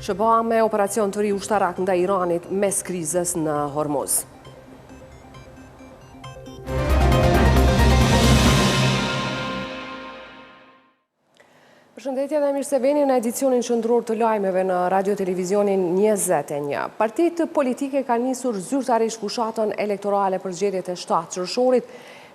SBA me operacion të ri ushtarak ndaj Iranit mes krizës në Hormuz. Përshëndetje dhe mirë se vini në edicionin qendror të lajmeve në Radio Televizionin 21. Partitë politike kanë nisur zyrtarisht fushatën elektorale për zgjedhjet e 7 qershorit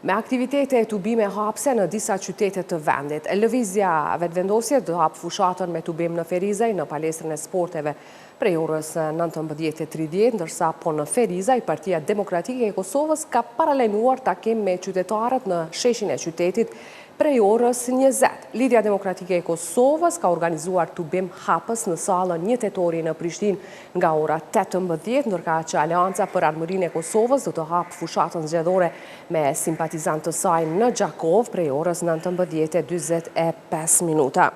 me aktivitete e tubime hapse në disa qytete të vendit. Lëvizja vetëvendosje do hap fushatën me tubim në Ferizaj, në palestrën e sporteve prej orës 19:30, ndërsa po në Ferizaj, Partia Demokratike e Kosovës ka paralajmëruar takim me qytetarët në sheshin e qytetit prej orës 20. Lidhja Demokratike e Kosovës ka organizuar tubim hapës në sallën 1 tetori në Prishtinë nga ora 18, ndërka që Aleanca për Armërinë e Kosovës do të hapë fushatën zgjedhore me simpatizantë të saj në Gjakov prej orës 19:45 minuta.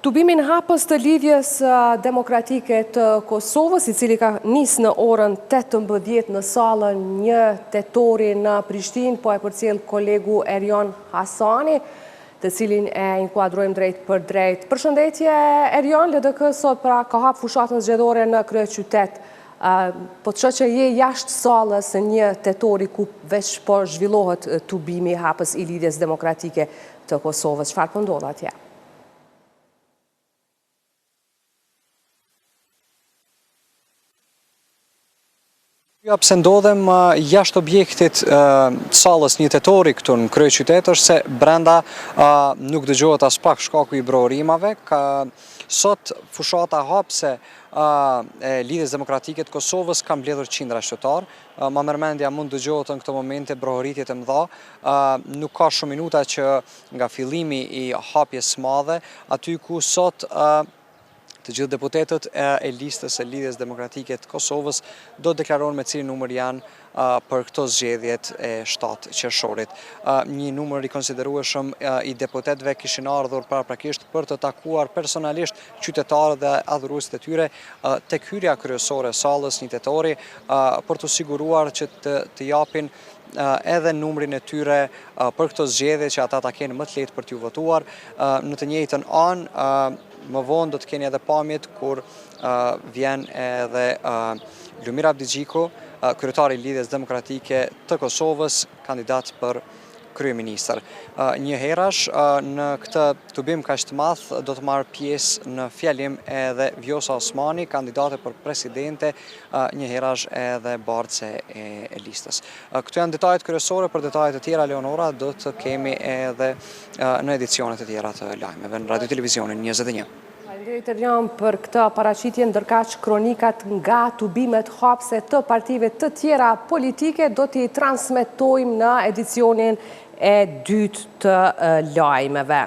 Tubimin hapës të Lidhjes Demokratike të Kosovës, i cili ka nis në orën 18 në sallën 1 tetori në Prishtinë, po e përcjell kolegu Erion Hasani, të cilin e inkuadrojmë drejt për drejt. Përshëndetje Erion, LDK sot pra ka hap fushatën zgjedhore në kryeqytet. Po të që je jashtë sallës 1 tetori ku veç po zhvillohet tubimi hapës i Lidhjes Demokratike të Kosovës. Çfarë po ndodh atje? Pse ndodhem jashtë objektit sallës 1 tetori këtu në kryeqytet është se brenda nuk dëgjohet as pak shkaku i brohorimave. Sot fushata hapse e Lidhjes Demokratike të Kosovës ka mbledhur qindra qytetar. Ma mërmendja mund dëgjohet në këto momente brohoritjet e mëdha. Nuk ka shumë minuta që nga fillimi i hapjes madhe, aty ku sot të gjithë deputetët e listës e Lidhjes Demokratike të Kosovës do të deklarojnë me cilin numër janë për këto zgjedhjet e 7 qershorit. Një numër i konsiderueshëm i deputetëve kishin ardhur paraprakisht për të takuar personalisht qytetarët dhe adhuruesit e tyre tek hyrja kryesore e sallës 1 tetori për të siguruar që të japin edhe numrin e tyre për këto zgjedhje që ata ta kenë më të lehtë për t'ju votuar. Në të njëjtën anë, më vonë do të keni edhe pamjet kur vjen edhe Lumir Abdigjiku, kryetari i Lidhjes Demokratike të Kosovës, kandidat për kryeministër. Një herash në këtë tubim kaq të madh do të marrë pjesë në fjalim edhe Vjosa Osmani, kandidate për presidente, një herash edhe bardhëse e listës. Këto janë detajet kryesore, për detajet e tjera Leonora do të kemi edhe në edicionet e tjera të lajmeve në Radio Televizionin 21. Faleminderit Erion për këtë paraqitje, ndërkaq kronikat nga tubimet hapse të partive të tjera politike do t'i transmetojmë në edicionin e dytë të lajmeve.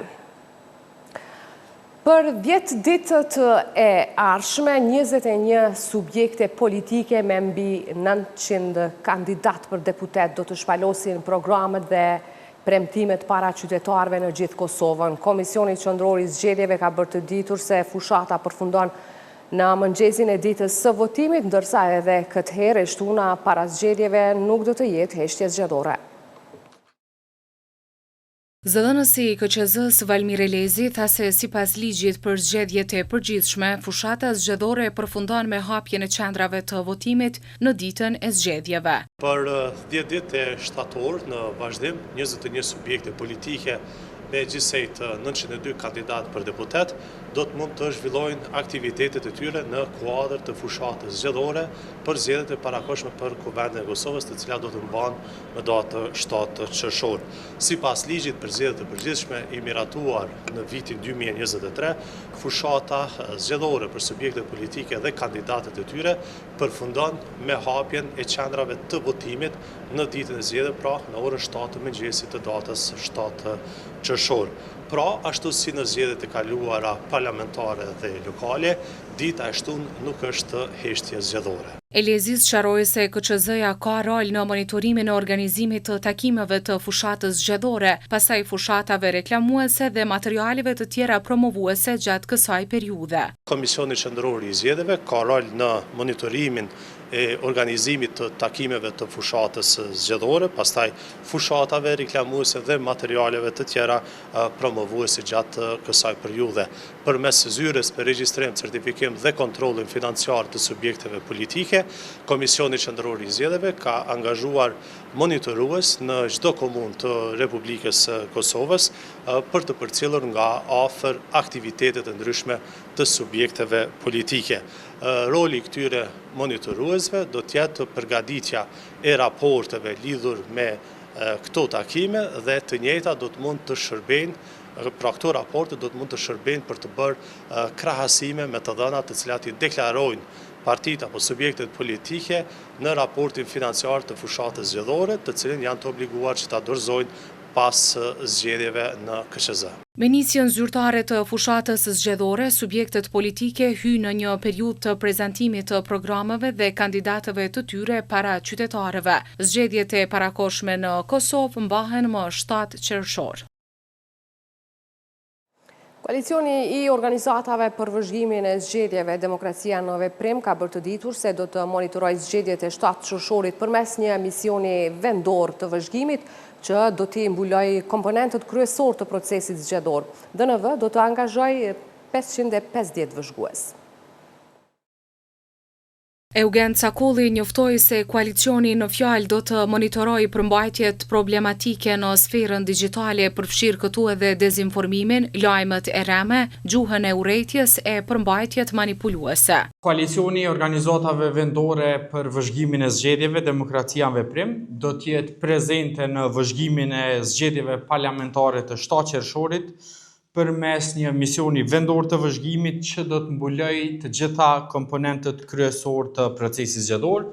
Për 10 ditët e ardhshme, 21 subjekte politike me mbi 900 kandidat për deputet do të shpalosin programet dhe premtimet para qytetarëve në gjithë Kosovën. Komisioni Qendror i Zgjedhjeve ka bërë të ditur se fushata përfundon në mëngjesin e ditës së votimit, ndërsa edhe këtë herë e shtuna para zgjedhjeve nuk do të jetë heshtje zgjedhore. Zëdhënësi i KQZ-s Valmir Elezi tha se sipas ligjit për zgjedhjet e përgjithshme, fushata zgjedhore përfundon me hapjen e qendrave të votimit në ditën e zgjedhjeve. Për 10 ditë e shtator në vazhdim, 21 subjekte politike me gjithsejt 902 kandidat për deputet do të mund të zhvillojnë aktivitetet e tyre në kuadër të fushatës zgjedhore për zgjedhjet e parakohshme për Kuvendin e Kosovës, të cilat do të mbahen në datë 7 qershor. Sipas ligjit për zgjedhjet e përgjithshme i miratuar në vitin 2023, fushata zgjedhore për subjektet politike dhe kandidatët e tyre përfundon me hapjen e qendrave të votimit në ditën e zgjedhjeve, pra në orën 7 të mëngjesit të datës 7 qershor. Pra, ashtu si në zgjedhjet e kaluara parlamentare dhe lokale, dita e shtunë nuk është heshtje zgjedhore. Elezi sqaroi se KQZ-ja ka rol në monitorimin e organizimit të takimeve të fushatës zgjedhore, pasaj fushatave reklamuese dhe materialeve të tjera promovuese gjatë kësaj periudhe. Komisioni Qendror i Zgjedhjeve ka rol në monitorimin e organizimit të takimeve të fushatës zgjedhore, pastaj fushatave reklamuese dhe materialeve të tjera promovuese gjatë kësaj periudhe. Përmes zyres për regjistrim, certifikim dhe kontrollin financiar të subjekteve politike, Komisioni Qendror i Zgjedhjeve ka angazhuar monitorues në çdo komunë të Republikës Kosovës për të përcjellur nga afër aktivitetet e ndryshme të subjekteve politike. Roli këtyre monitoruesve do t'jetë përgatitja e raporteve lidhur me këto takime dhe të njëjta do të mund të shërbejnë, pra këto raporte do të mund të shërbejnë për të bërë krahasime me të dhënat të cilat i deklarojnë partitë apo subjektet politike në raportin financiar të fushatës zgjedhore, të cilin janë të obliguar që ta dorëzojnë pas zgjedhjeve në KQZ. Me nisjen zyrtare të fushatës zgjedhore, subjektet politike hyjnë në një periudhë të prezantimit të programeve dhe kandidatëve të tyre para qytetarëve. Zgjedhjet e parakohshme në Kosovë mbahen më 7 qershor. Koalicioni i organizatave për vëzhgimin e zgjedhjeve Demokracia në Veprim ka bërë të ditur se do të monitorojë zgjedhjet e 7 qershorit përmes një misioni vendor të vëzhgimit që do t'i mbulojë komponentët kryesor të procesit zgjedhor. DNV do të angazhojë 550 vëzhgues. Eugen Cakulli njoftoi se koalicioni në fjalë do të monitorojë përmbajtjet problematike në sferën digjitale, përfshirë këtu edhe dezinformimin, lajmet e rreme, gjuhën e urrejtjes e përmbajtjet manipuluese. Koalicioni i organizatave vendore për vëzhgimin e zgjedhjeve Demokracia në Veprim do të jetë prezente në vëzhgimin e zgjedhjeve parlamentare të 7 qershorit përmes një misioni vendor të vëzhgimit që do të mbulojë të gjitha komponentët kryesor të procesit zgjedhor.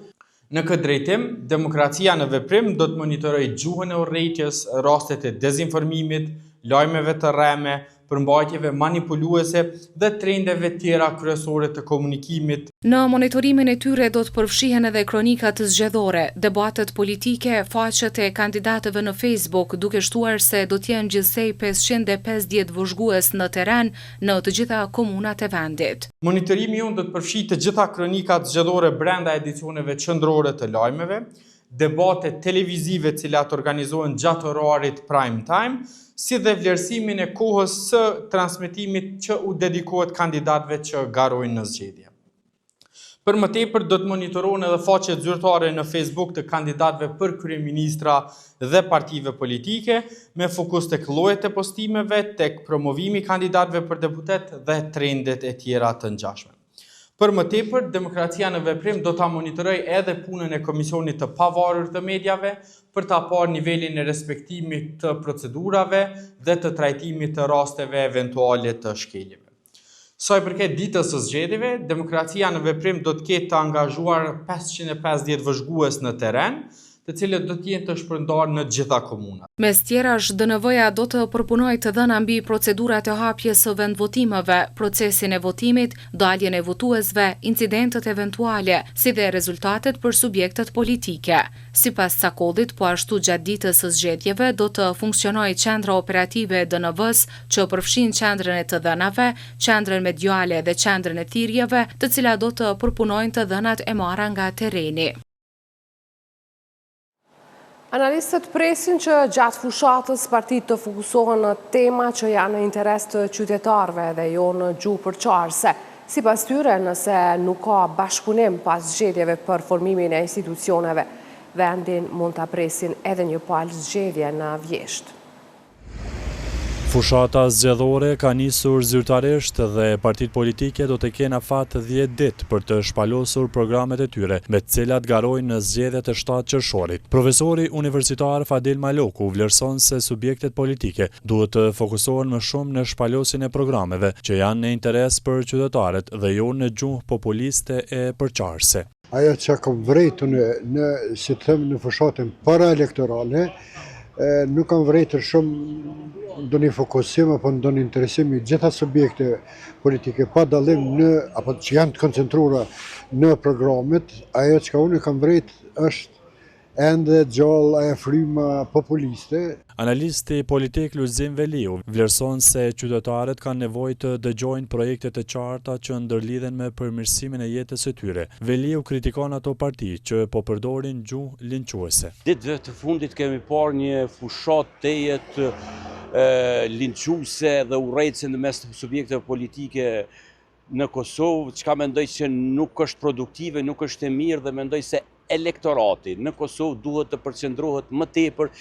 Në këtë drejtim, Demokracia në Veprim do të monitorojë gjuhën e urrejtjes, rastet e dezinformimit, lajmeve të rreme, përmbajtjeve manipuluese dhe trendeve tjera kryesore të komunikimit. Në monitorimin e tyre do të përfshihen edhe kronikat zgjedhore, debatet politike, faqet e kandidatëve në Facebook, duke shtuar se do të jenë gjithsej 550 vëzhgues në terren në të gjitha komunat e vendit. Monitorimi jonë do të përfshijë të gjitha kronikat zgjedhore brenda edicioneve qendrore të lajmeve, debate televizive cilat organizohen gjatë orarit prime time, si dhe vlerësimin e kohës së transmetimit që u dedikohet kandidatëve që garojnë në zgjedhje. Për më tepër do të monitorohen edhe faqet zyrtare në Facebook të kandidatëve për kryeministra dhe partive politike, me fokus tek llojet e postimeve, tek promovimi i kandidatëve për deputet dhe trendet e tjera të ngjashme. Për më tepër, Demokracia në Veprim do ta monitorojë edhe punën e Komisionit të Pavarur të Mediave për ta parë nivelin e respektimit të procedurave dhe të trajtimit të rasteve eventuale të shkeljeve. Sa i përket ditës së zgjedhjeve, Demokracia në Veprim do të ketë të angazhuar 550 vëzhgues në terren, të cilët do të jenë të shpërndarë në gjitha komunat. Mes tjerash, DNV-ja do të përpunojë të dhëna mbi procedurat e hapjes së vendvotimeve, procesin e votimit, daljen e votuesve, incidentet eventuale, si dhe rezultatet për subjektet politike. Sipas Cakullit, po ashtu gjatë ditës së zgjedhjeve do të funksionojë qendra operative e DNV-s që përfshin qendrën e të dhënave, qendrën mediale dhe qendrën e thirrjeve, të cilat do të përpunojnë të dhënat e marra nga terreni. Analistët presin që gjatë fushatës partitë të fokusohen në tema që janë në interes të qytetarëve dhe jo në gjuhë përçarëse. Sipas tyre, nëse nuk ka bashkëpunim pas zgjedhjeve për formimin e institucioneve, vendin mund ta presin edhe një palë zgjedhje në Vjeshtë. Fushata zgjedhore ka nisur zyrtarisht dhe partitë politike do të kenë afat 10 ditë për të shpalosur programet e tyre, me të cilat garojnë në zgjedhjet e 7 qershorit. Profesori universitar Fadil Maloku vlerëson se subjektet politike duhet të fokusohen më shumë në shpalosin e programeve që janë në interes për qytetarët dhe jo në gjuhë populiste e përçarëse. Ajo që kam vrejtur në fushatën para-elektorale, nuk kam vrejtur shumë do një fokusim apo do një interesim i gjitha subjekte politike pa dallim që janë të koncentruara në programet. Ajo që unë kam vrejt është ende gjallë e fryma populiste. Analisti politik Lulzim Veliu vlerëson se qytetarët kanë nevojë të dëgjojnë projekte të qarta që ndërlidhen me përmirësimin e jetës së tyre. Veliu kritikon ato parti që po përdorin gjuhë linçuese. Ditëve të fundit kemi parë një fushat tejet linçuese dhe urrejtëse në mes të subjekteve politike në Kosovë, çka mendoj që nuk është produktive, nuk është e mirë dhe mendoj se elektorati në Kosovë duhet të përqendrohet më tepër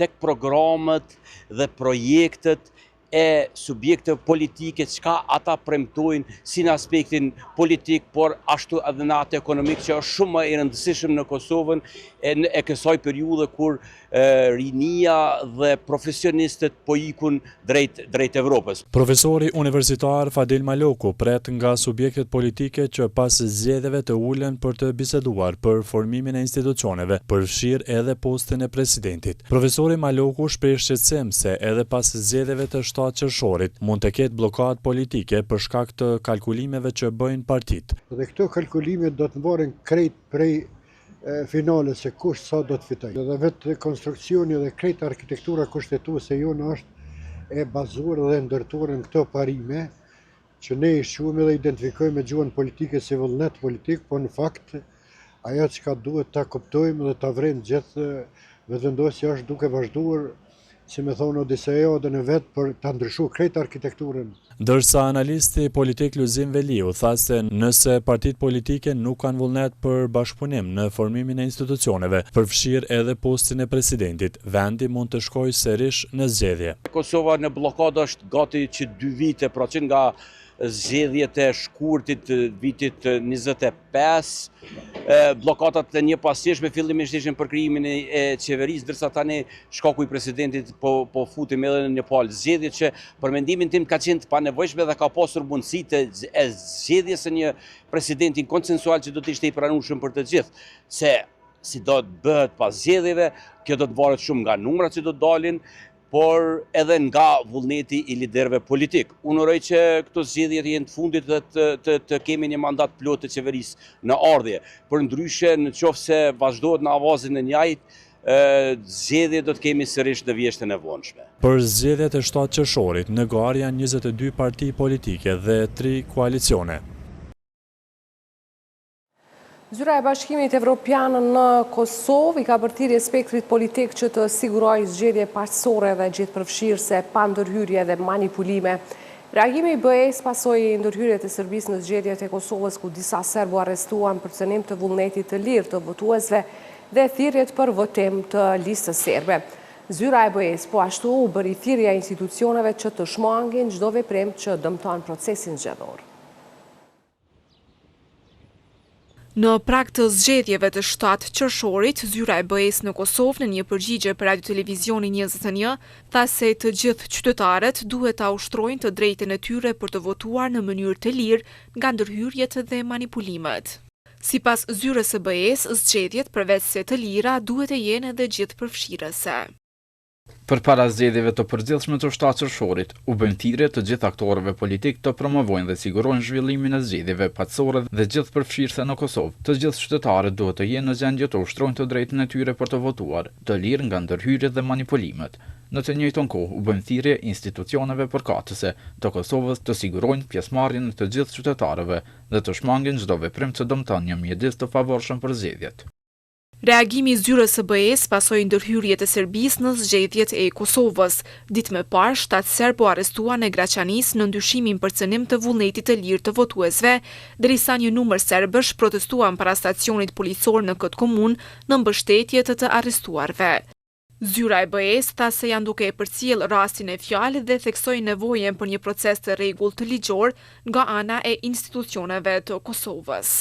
tek programet dhe projektet e subjekte politike, çka ata premtojnë si në aspektin politik, por ashtu edhe në atë ekonomik që është shumë e rëndësishëm në Kosovën e kësaj periudhe kur rinia dhe profesionistët po ikun drejt Evropës. Profesori universitar Fadil Maloku pret nga subjektet politike që pas zgjedhjeve të ulen për të biseduar për formimin e institucioneve, përfshirë edhe postin e presidentit. Profesori Maloku shpreh shqetësim se edhe pas zgjedhjeve të 7 qershorit mund të ketë blokadë politike për shkak të kalkulimeve që bëjnë partitë. Dhe këto kalkulime do të mbaren krejt prej finale se kush sa do të fitojë. Dhe vetë konstruksioni dhe krejt arkitektura kushtetuese jonë është e bazuar dhe ndërtuar në këto parime që ne i shohim dhe identifikojmë me gjuhën politike si vullnet politik, por në fakt ajo çka duhet ta kuptojmë dhe ta vrejmë gjithë vetëvendosja është duke vazhduar, si me thonë Odiseja dhe në vetë për të ndryshuar krejt arkitekturën. Ndërsa analisti politik Lulzim Veliu tha se nëse partitë politike nuk kanë vullnet për bashkëpunim në formimin e institucioneve, përfshirë edhe postin e presidentit, vendi mund të shkojë sërish në zgjedhje. Kosova në blokadë është gati që 2 vite, pra që nga zgjedhjet e shkurtit vitit 25, blokatat e një pasjeshme fillimisht ishin për krijimin e qeverisë, ndërsa tani shkaku i presidentit po futim edhe në një palë zgjedhje që për mendimin tim ka qenë të panevojshme dhe ka pasur mundësitë e zgjedhjes së një presidenti konsensual që do të ishte i pranueshëm për të gjithë. Se si do të bëhet pas zgjedhjeve, kjo do të varet shumë nga numrat që do të dalin, por edhe nga vullneti i liderëve politik. Unë uroj që këto zgjedhjet jenë të fundit dhe të kemi një mandat plot të qeverisë në ardhje. Për ndryshe, në qoftë se vazhdohet në avazin e njëjtë, zgjedhje do të kemi sërish në vjeshtën e vonshme. Për zgjedhjet e 7 qershorit, në garë janë 22 parti politike dhe 3 koalicione. Zyra e Bashkimit Evropian në Kosovë i ka bërthirrje spektrit politik që të sigurojë zgjedhje paqësore dhe gjithëpërfshirëse pa ndërhyrje dhe manipulime. Reagimi i BE-s pasoi ndërhyrjet e Serbisë në zgjedhjet e Kosovës ku disa serb u arrestuan për cënim të vullnetit të lirë të votuesve dhe thirrjet për votim të listës serbe. Zyra e BE-s po ashtu u bëri thirrje e institucioneve që të shmangin çdo veprim që dëmton procesin zgjedhor. Në prag të zgjedhjeve të 7 qershorit, Zyra e BE-s në Kosovë në një përgjigje për Radio Televizionin 21 tha se të gjithë qytetarët duhet ta ushtrojnë të drejtën e tyre për të votuar në mënyrë të lirë nga ndërhyrjet dhe manipulimet. Sipas Zyrës së BE-s, zgjedhjet përveç se të lira duhet të jenë edhe gjithëpërfshirëse. Përpara zgjedhjeve të përgjithshme të 7 qershorit, u bën thirrje të gjithë aktorëve politik të promovojnë dhe sigurojnë zhvillimin e zgjedhjeve paqësore dhe gjithëpërfshirëse në Kosovë. Të gjithë qytetarët duhet të jenë në gjendje të ushtrojnë të drejtën e tyre për të votuar, të lirë nga ndërhyrjet dhe manipulimet. Në të njëjtën kohë, u bën thirrje institucioneve përkatëse të Kosovës të sigurojnë pjesëmarrjen e të gjithë qytetarëve dhe të shmangin çdo veprim që dëmton një mjedis të favorshëm për zgjedhjet. Reagimi i Zyrës së BE-s pasoi ndërhyrjet e Serbisë në zgjedhjet e Kosovës. Ditë më parë, 7 serb u arrestuan në Graçanisë në ndyshimin për cënim të vullnetit të lirë të votuesve, derisa një numër serbësh protestuan para stacionit policor në këtë komunë në mbështetje të arrestuarve. Zyra e BE-s tha se janë duke e përcjell rastin e fjalë dhe theksoi nevojën për një proces të rregullt të ligjor nga ana e institucioneve të Kosovës.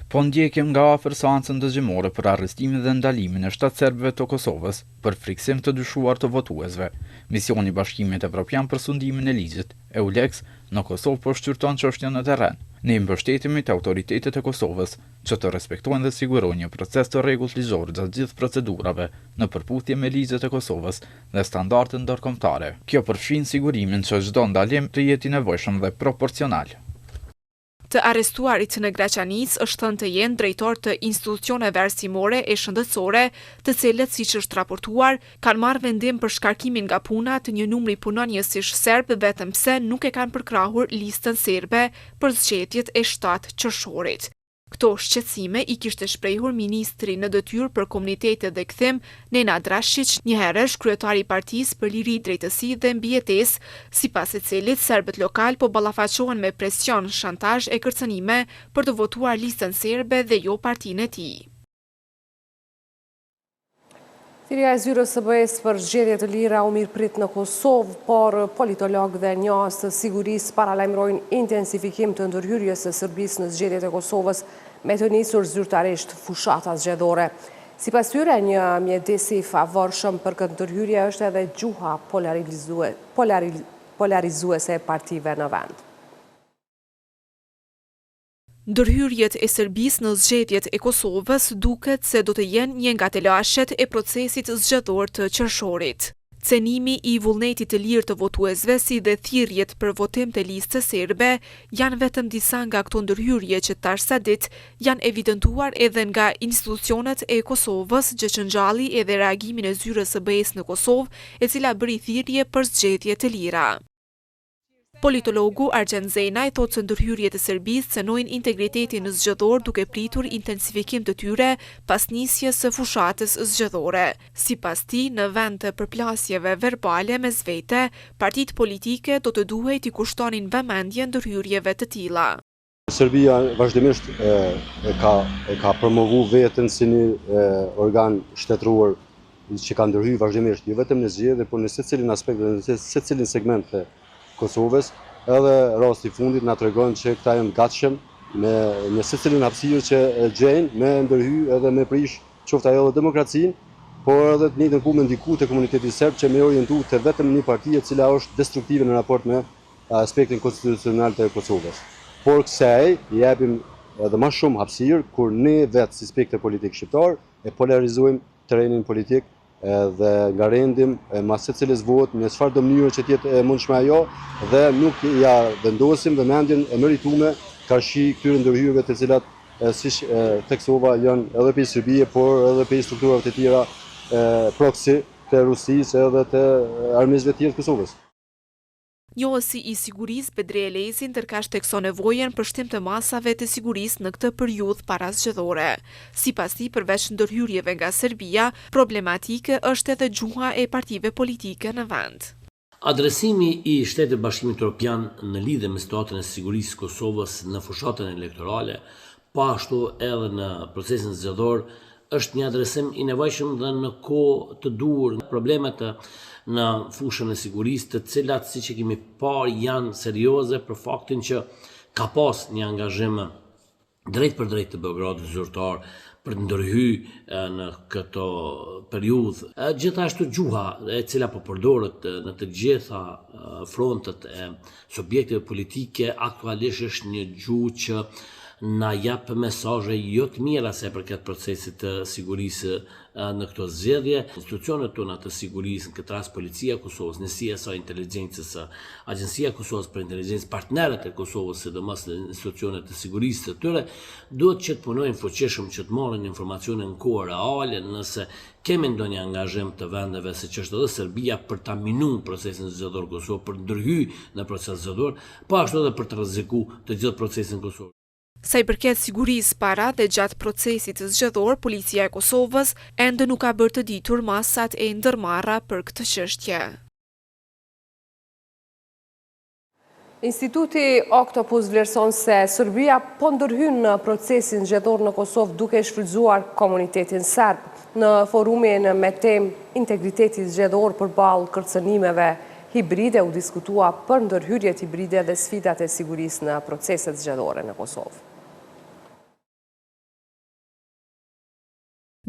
Po ndjekim nga afër seancën dëgjimore për arrestimin dhe ndalimin e 7 serbëve të Kosovës për friksim të dyshuar të votuesve. Misioni i Bashkimit Evropian për sundimin e ligjit, EULEX, në Kosovë po shqyrton çështjen në terren. Ne i mbështetemi të autoritetet e Kosovës që të respektojnë dhe sigurojnë një proces të rregullt ligjor gjatë gjithë procedurave në përputhje me ligjet e Kosovës dhe standardet ndërkombëtare. Kjo përfshin sigurimin që çdo ndalim të jetë i nevojshëm dhe proporcional. Të arrestuarit në Graçanic është thënë të jenë drejtor të institucioneve arsimore e shëndetësore, të cilët, siç është raportuar, kanë marrë vendim për shkarkimin nga puna të një numri punonjësish serb vetëm pse nuk e kanë përkrahur listën serbe për zgjedhjet e 7 qershorit. Këto shqetësime i kishte shprehur ministri në detyrë për komunitetet dhe kthim, Nenad Rashić, njëherësh kryetari i Partisë për Liri, Drejtësi dhe Mbijetesë, sipas e cilit serbët lokal po ballafaqohen me presion, shantazh e kërcënime për të votuar listën serbe dhe jo partinë e tij. Thirrja e zyrës së BE-s për zgjedhje të lira u mirëprit në Kosovë, por politologë dhe njohës të sigurisë paralajmërojnë intensifikim të ndërhyrjes së Serbisë në zgjedhjet e Kosovës me të nisur zyrtarisht fushata zgjedhore. Sipas tyre, një mjedis i favorshëm për këtë ndërhyrje është edhe gjuha polarizuese e partive në vend. Ndërhyrjet e Serbisë në zgjedhjet e Kosovës duket se do të jenë një nga të lashet e procesit zgjedhor të qershorit. Cenimi i vullnetit të lirë të votuesve si dhe thirrjet për votim të listës serbe janë vetëm disa nga këto ndërhyrje që tash sa ditë janë evidentuar edhe nga institucionet e Kosovës, gjë që ngjalli edhe reagimin e zyrës së BE-s në Kosovë, e cila bëri thirrje për zgjedhje të lira. Politologu Argjend Zenaj thotë se ndërhyrjet e Serbisë cënojnë integritetin zgjedhor duke pritur intensifikim të tyre pas nisjes së fushatës zgjedhore. Sipas tij, në vend të përplasjeve verbale mes vete, partitë politike do të duhet i kushtonin vëmendje ndërhyrjeve të tilla. Serbia vazhdimisht e ka promovu veten si një organ shtetëror që ka ndërhyrë vazhdimisht, jo vetëm në zgjedhje, por në secilin aspekt dhe në secilin segment të Kosovës, edhe rasti i fundit na tregon që këta janë gatshëm në secilin hapësirë që gjejnë me ndërhy edhe me prish qoftë ajo dhe demokracinë, por edhe të njëjtën ku me ndiku të komunitetit serb që me orientu të vetëm një parti e cila është destruktive në raport me aspektin konstitucional të Kosovës. Por kësaj i japim edhe më shumë hapësirë kur ne vetë si spektër politik shqiptar e polarizojmë terrenin politik dhe nga rendim mas secilës vot në çfarë do mënyrë që tjetë e mundshme ajo dhe nuk ja vendosim vëmendjen e meritume karshi këtyre ndërhyrjeve të cilat siç theksova janë edhe për Serbie, por edhe për strukturave të tjera proxy të Rusisë edhe të armëzve të tjerë të Kosovës. Njohësi i sigurisë Bedri Elezi ndërkaq thekson nevojën për shtim të masave të sigurisë në këtë periudhë parazgjedhore. Sipas tij, përveç ndërhyrjeve nga Serbia, problematike është edhe gjuha e partive politike në vend. Adresimi i Shtetit Bashkimit Evropian në lidhje me situatën e sigurisë së Kosovës në fushatën elektorale, po ashtu edhe në procesin zgjedhor, është një adresim i nevojshëm dhe në kohë të dur. Problemet në fushën e sigurisë, të cilat, siç e kemi parë, janë serioze për faktin që ka pas një angazhim drejt për drejt të Beogradit zyrtar për të ndërhyrë në këtë periudhë. Gjithashtu gjuha e cila po përdoret në të gjitha frontet e subjekteve politike aktualisht është një gjuhë që na jap mesazhe jo të mira se për këtë procesit të sigurisë në këto zgjedhje. Institucionet tona të sigurisë, në këtë rast Policia e Kosovës, njësia e inteligjencës, Agjencia e Kosovës për Inteligjencë, partnerët e Kosovës, sidomos institucionet të sigurisë të tyre, duhet që të punojnë fuqishëm që të marrin informacione në kohë reale, nëse kemi ndonjë angazhim të vendeve siç është edhe Serbia për ta minuar procesin zgjedhor Kosovë, për ndërhyrë në proces zgjedhor, po ashtu edhe për të rrezikuar të gjithë procesin Kosovë. Sa i përket sigurisë para dhe gjatë procesit zgjedhor, Policia e Kosovës ende nuk ka bërë të ditur masat e ndërmarra për këtë çështje. Instituti Oktopus vlerëson se Serbia po ndërhyn në procesin zgjedhor në Kosovë duke shfrytzuar komunitetin serb. Në forumin me temë integriteti zgjedhor përballë kërcënimeve hibride u diskutua për ndërhyrjet hibride dhe sfidat e sigurisë në proceset zgjedhore në Kosovë.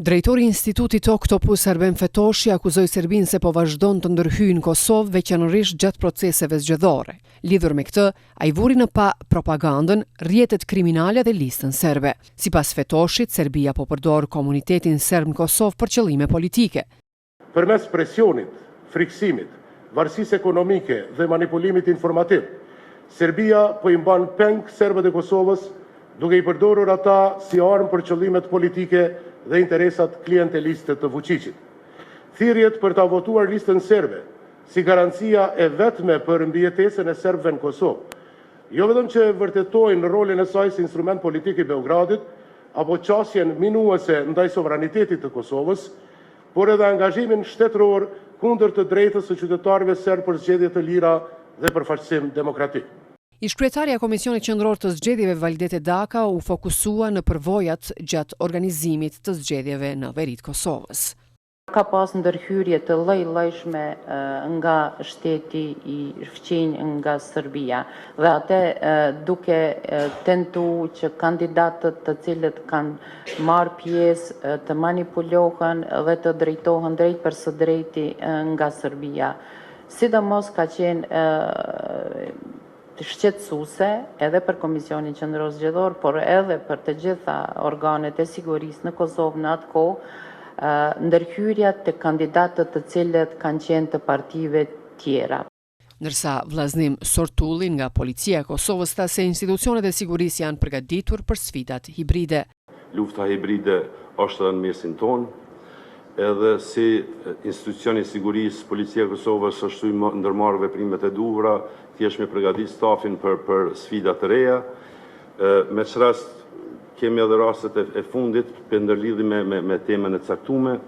Drejtori i Institutit Oktopus Erben Fetoshi akuzoi Serbinë se po vazhdon të ndërhyjë në Kosovë veçanërisht gjatë proceseve zgjedhore. Lidhur me këtë, ai vuri në pa propagandën, rrjetet kriminale dhe listën serbe. Sipas Fetoshit, Serbia po përdor komunitetin serb në Kosovë për qëllime politike. Përmes presionit, friksimit, varësisë ekonomike dhe manipulimit informativ, Serbia po i mban peng serbët e Kosovës, duke i përdorur ata si armë për qëllimet politike dhe interesat klienteliste të Vučićit. Thirrjet për ta votuar listën serbe si garancia e vetme për mbijetesën e serbëve në Kosovë, jo vetëm që vërtetojnë rolin e saj si instrument politik i Beogradit, apo qasjen minuese ndaj sovranitetit të Kosovës, por edhe angazhimin shtetëror kundër të drejtës së qytetarëve serbë për zgjedhje të lira dhe përfaqësim demokratik. Ish-kryetaria e Komisionit Qendror të Zgjedhjeve Validete Daka u fokusua në përvojat gjatë organizimit të zgjedhjeve në veri të Kosovës. Ka pas ndërhyrje të lloj-llojshme nga shteti i fqinj nga Serbia dhe atë duke tentuar që kandidatët të cilët kanë marrë pjesë të manipulohen dhe të drejtohen drejt për së drejti nga Serbia. Sidomos ka qenë shqetësuese edhe për Komisionin Qendror Zgjedhor, por edhe për të gjitha organet e sigurisë në Kosovë në atë kohë, ndërhyrja të kandidatët të cilët kanë qenë të partive tjera. Ndërsa vllaznim Sortulli nga Policia e Kosovës tha se institucionet e sigurisë janë përgatitur për sfidat hibride. Lufta hibride është edhe në mesin tonë, edhe si institucioni i sigurisë, Policia e Kosovës është i ndërmarrë veprimet e duhura, thjesht me përgatit stafin për sfida të reja. Me që rast kemi edhe rastet e fundit për ndërlidhje me temën e caktuar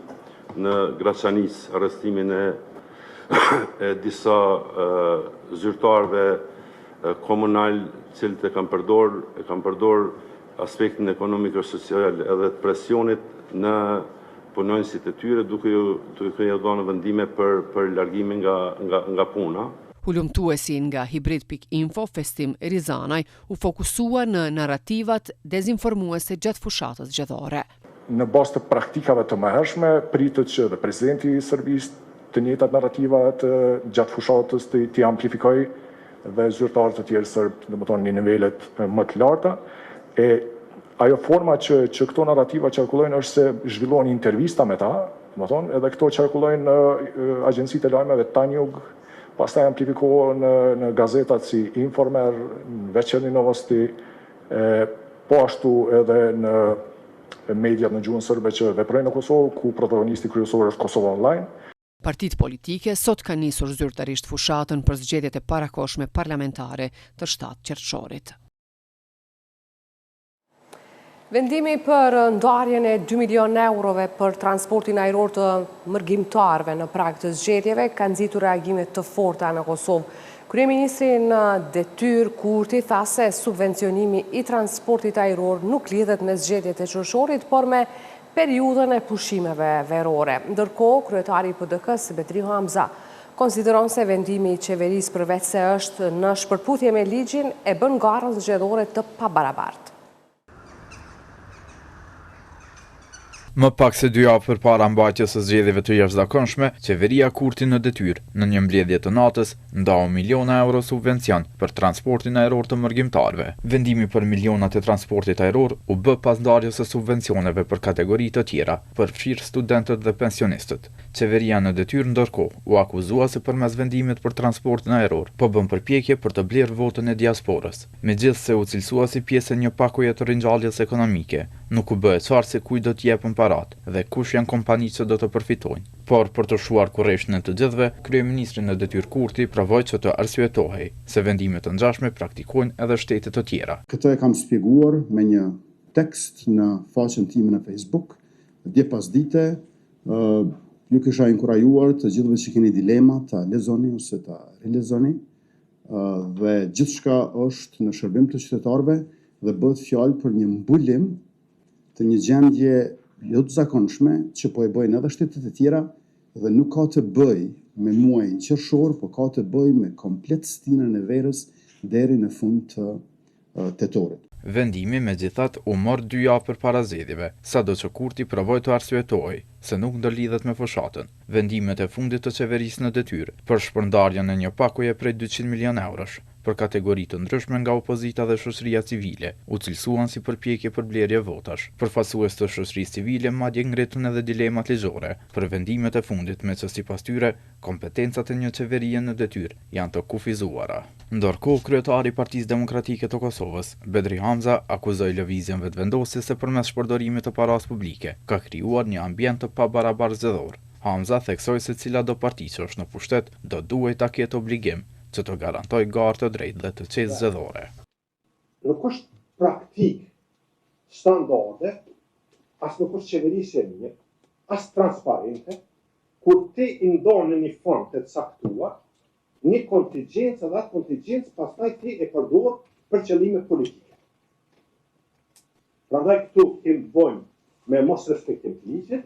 në Graçanis, arrestimin e disa zyrtarëve komunal, cilët e kanë përdor aspektin ekonomik dhe social edhe të presionit në punonësit e tyre, duke ju dhënë vendime për largimin nga puna. Hulumtuesi nga Hibrid.info, Festim Rizanaj, u fokusua në narrativat dezinformuese gjatë fushatës zgjedhore. Në bazë të praktikave të mëhershme, pritet që dhe presidenti i Serbisë të njëjtat narrativat gjatë fushatës të amplifikojë dhe zyrtarët e tjerë serb, domethënë në nivelet më të larta. E ajo forma që këto narrativa qarkullojnë është se zhvillohen intervista me ta, domethënë edhe këto qarkullojnë në agjencitë e lajmeve Tanjug, pastaj amplifikohen në gazetat si Informer, Večernji Novosti, po ashtu edhe në mediat në gjuhën serbe që veprojnë në Kosovë, ku protagonisti kryesor është Kosova Online. Partitë politike sot kanë nisur zyrtarisht fushatën për zgjedhjet e parakohshme parlamentare të 7 qertshorit. Vendimi për ndarjen e 2 milion eurove për transportin ajror të mërgjimtarëve në prag të zgjedhjeve ka nxitur reagime të forta në Kosovë. Kryeministri në detyrë Kurti tha se subvencionimi i transportit ajror nuk lidhet me zgjedhjet e qershorit, por me periudhën e pushimeve verore. Ndërkohë, kryetari i PDK-s Betri Hamza konsideron se vendimi i qeverisë përveç se është në shpërputhje me ligjin e bën garën zgjedhore të pabarabartë. Më pak se 2 javë përpara mbajtjes së zgjedhjeve të jashtëzakonshme, qeveria Kurti në detyrë në një mbledhje të natës ndau miliona euro subvencion për transportin ajror të mërgjimtarëve. Vendimi për milionat e transportit ajror u bë pas ndarjes së subvencioneve për kategori të tjera, përfshirë studentët dhe pensionistët. Qeveria në detyrë ndërkohë u akuzua se përmes vendimit për transportin ajror po bën përpjekje për të blerë votën e diasporës. Megjithse u cilësua si pjesë e një pakoje të ringjalljes ekonomike, nuk u bë e qartë se kujt do të jepën parat dhe kush janë kompanitë që do të përfitojnë. Por për të shuar kurreshtin e të gjithëve, kryeministri në detyrë Kurti provoi që të arsyetohej se vendime të ngjashme praktikojnë edhe shtete të tjera. Këtë e kam shpjeguar me një tekst në faqen time në Facebook. Dje pas dite, ju kisha inkurajuar të gjithëve që keni dilema ta lexoni ose ta rilexoni, dhe gjithçka është në shërbim të qytetarëve dhe bëhet fjalë për një mbulim të një gjendje jo të zakonshme që po e bëjnë edhe shtetet e tjera dhe nuk ka të bëj me muajin qershor, po ka të bëj me komplet stinën e verës deri në fund të tetorit. Vendimi megjithatë u mor 2 javë përpara zgjedhjeve, sado që Kurti provoi të arsyetohej se nuk ndërlidhet me fushatën. Vendimet e fundit të qeverisë në detyrë për shpërndarjen e një pakoje prej 200 milion eurosh për kategori të ndryshme nga opozita dhe shoqëria civile, u cilësuan si përpjekje për blerje votash. Përfaqësues të shoqërisë civile madje ngritën edhe dilemat ligjore për vendimet e fundit me që sipas tyre kompetencat e një qeverie në detyrë janë të kufizuara. Ndërkohë, kryetari i Partisë Demokratike të Kosovës, Bedri Hamza, akuzoi lëvizjen vetëvendosje se përmes shpërdorimit të parasë publike ka krijuar një ambient të pabarabartë zgjedhor. Hamza theksoi se cila do parti që është në pushtet do duhet ta ketë obligim që të garantoj garë të drejtë dhe të qesë zgjedhore. Nuk është praktik standarde, as nuk është qeverisje e mirë, as transparente, kur ti i ndonë në një fond të caktuar, një kontingjencë dhe atë kontingjencë pastaj ti e përdor për qëllime politike. Prandaj këtu kemi të bëjmë me mos respektim të ligjit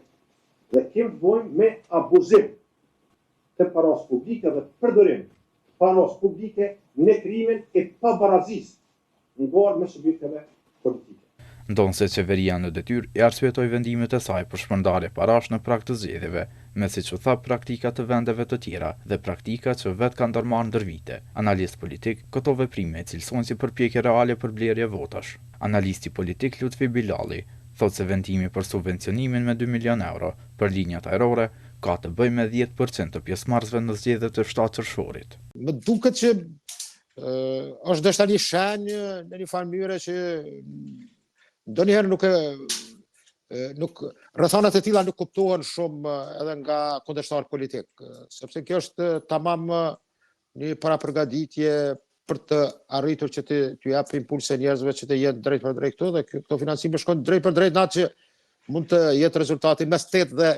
dhe kemi të bëjmë me abuzim të parasë publike dhe përdorim parasë publike në krimin e pabarazisë ndorë me subjekteve politike. Ndonë se qeveria në detyrë e arsyetoi vendimet e saj për shpërndarje parash në prag të zgjedhjeve, me siç u tha praktika të vendeve të tjera dhe praktika që vetë kanë ndërmarrë ndër vite. Analist politik, këto veprime cilësojnë si përpjekje reale për blerje votash. Analisti politik Lutfi Bilali thotë se vendimi për subvencionimin me 2 milion euro për linjat ajrore ka të bëjë me 10% të pjesëmarrësve në zgjedhjet e 7 qershorit. Më duket që është ndoshta një shenjë në një farë mënyrë që ndonjëherë nuk rrethonat e tilla nuk kuptohen shumë edhe nga kundërshtar politik, sepse kjo është tamam një parapërgatitje për të arritur që të jap impulse njerëzve që të jenë drejt për drejt këtu dhe këto financime shkojnë drejt për drejt natë që mund të jetë rezultati mes 8 dhe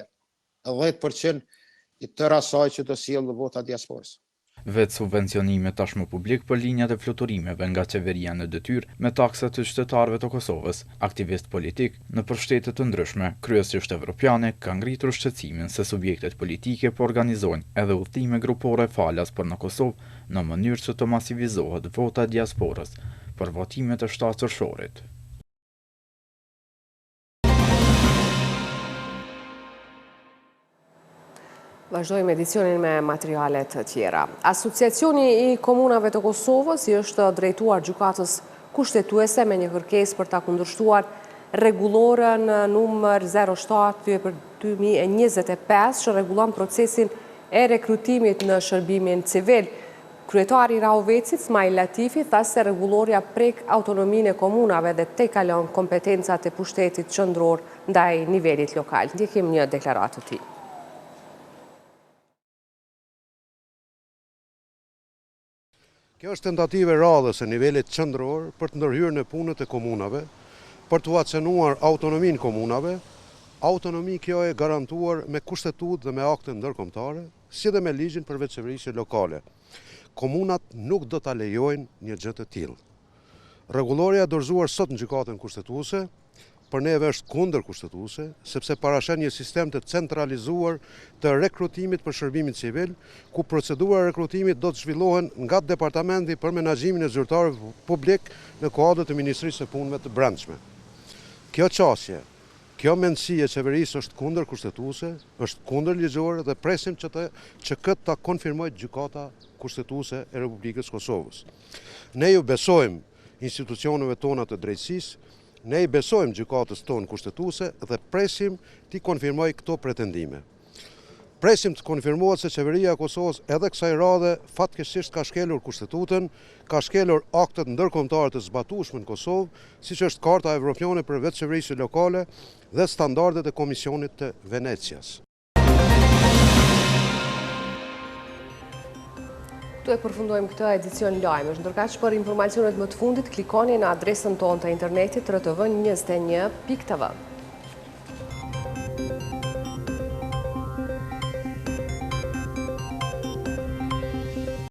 10% i tërë asaj që do sjellë vota diasporës. Vetë subvencionime tashmë publik për linjat e fluturimeve nga qeveria në detyrë me taksat të qytetarëve të Kosovës, aktivist politik në shtete të ndryshme, kryesisht evropiane, ka ngritur shqetësimin se subjektet politike po organizojnë edhe udhëtime grupore falas për në Kosovë në mënyrë që të masivizohet vota diasporës për votimet e 7 qershorit. Vazhdojmë edicionin me materialet të tjera. Asociacioni i Komunave të Kosovës i është drejtuar gjykatës kushtetuese me një kërkesë për ta kundërshtuar rregullorën numër 07/2025 që rregullon procesin e rekrutimit në shërbimin civil. Kryetari i Rahovecit, Smail Latifi, tha se rregulloria prek autonominë e komunave dhe tejkalon kompetencat e pushtetit qendror ndaj nivelit lokal. Ndjekim një deklaratë të tij. Kjo është tentative radhës e nivelit qendror për të ndërhyrë në punët e komunave, për të acentuar autonominë komunave. Autonomi kjo e garantuar me kushtetutë dhe me akte ndërkombëtare, si dhe me ligjin për veçëveriqe lokale. Komunat nuk do ta lejojnë një gjë të tillë. Rregulloria dorëzuar sot në gjykatën kushtetuese për neve është kundër kushtetuese, sepse parashen një sistem të centralizuar të rekrutimit për shërbimin civil, ku procedura e rekrutimit do të zhvillohen nga Departamenti për Menaxhimin e Zyrtarëve Publik në kuadër të Ministrisë së Punëve të Brendshme. Kjo qasje, kjo mendësi e qeverisë është kundër kushtetuese, është kundër ligjore dhe presim që këtë ta konfirmojë gjykata kushtetuese e Republikës Kosovës. Ne ju besojmë institucioneve tona të drejtësisë, ne i besojmë gjykatës tonë kushtetuese dhe presim t'i konfirmoj këto pretendime. Presim të konfirmohet se qeveria e Kosovës edhe kësaj radhe fatkeqësisht ka shkelur kushtetutën, ka shkelur aktet ndërkombëtare të zbatueshme në Kosovë, siç është Karta Evropiane për Veçëveriqe Lokale dhe standardet e Komisionit të Venecias. Tu e përfundojmë këtë edicion lajmesh, ndërkaq për informacionet më të fundit klikoni në adresën tonë të internetit rtv21.tv.